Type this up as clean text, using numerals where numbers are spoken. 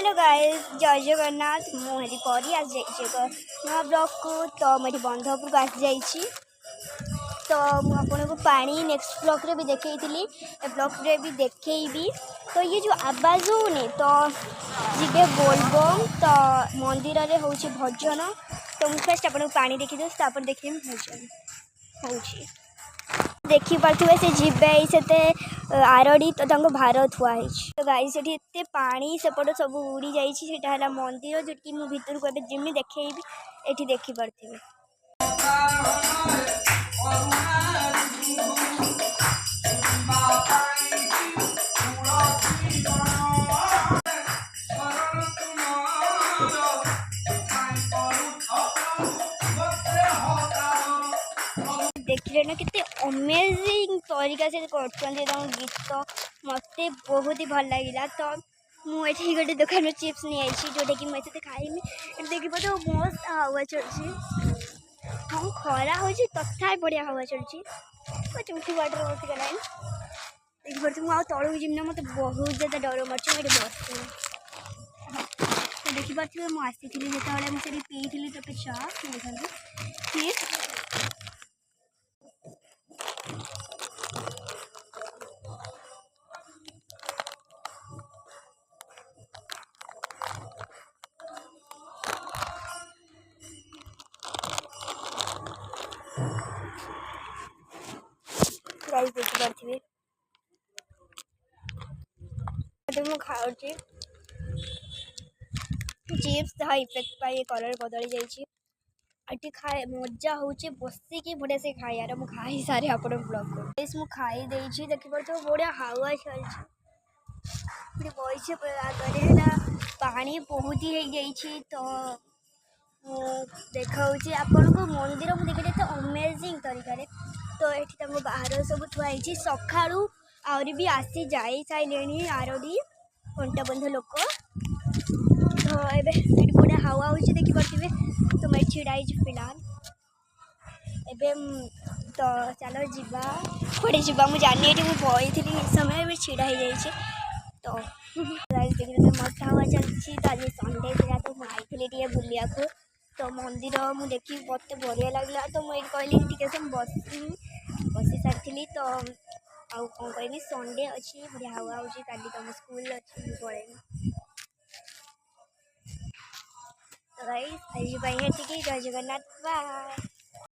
Hello guys जय जगन्नाथ मुझे परी आज नुआ ब्लॉग को तो मुझे बंधपुर को आसी जाइए तो मुझे पानी नेक्स्ट ब्लॉग रे भी देखी ए ब्लॉग रे भी देखेबी। तो ये जो आवाज होने तो जीवे बोलबम तो मंदिर रे हूँ भजन तो मुझे फास्ट आपको पानी देखी तापर देखिए भजन हूँ देखी पारे से जीवे से आरड़ी तो भार थुआई तो गाई से एत पानी सेपट सब उड़ी जाइए मंदिर जो कि मुझे भितर को जिमी देखी ये देखिपे। देखिए ना कितने अमेजिंग तरीका से कर गीत मत बहुत ही भल लगे तो मुझे गोटे दुकान में चिप्स नहीं आई जोटा कि मुझे खाइमी देखिए तो मस्त हवा चलती हाँ खरा हो तथा बढ़िया हवा चलती चुठी वाटर बस गला देखिए मुझे तलू जीमना मत बहुत ज़्यादा डर मार्च मुझे बस तो देखिपे मुझे जो मुझे पीली तो चा फिर गाइस देखिपे तो खाऊँ चिप्स हाँ इफेक्ट पाई कलर बदली जाइए खाए मजा हूँ बसिकी बढ़िया से खाइार मुझे खाई सारे आप ब्लॉग को मुझे खाई देखिए तो बढ़िया हावा चलती बस आगे पानी बहुत ही तो देखा आपण को मंदिर मुझे देखिए अमेजिंग तरीका तो ये बाहर सब थुआई सका आहरी भी आसी जाई सारे आरडी कंटाबंध लोक तो ये बढ़िया हावा हो देखिपे तो मैं छिड़ाई फिलहाल एवं तो चलो जीवा कड़े जीवा मुझे जानी ये बही थी समय भी छिड़ा हो जाए तो देखिए तो मस्त हवा चलती तो आज संडे था तो मुझे बुलिया को तो मंदिर मुझे देखी मत बढ़िया लगला तो मुझे कहली टी बसी सारी तो आउ कौन कहमी संडे अच्छी बढ़िया हवा हो तुम स्कूल अच्छी पड़े तो गाइस आज जय जगन्नाथ बाय।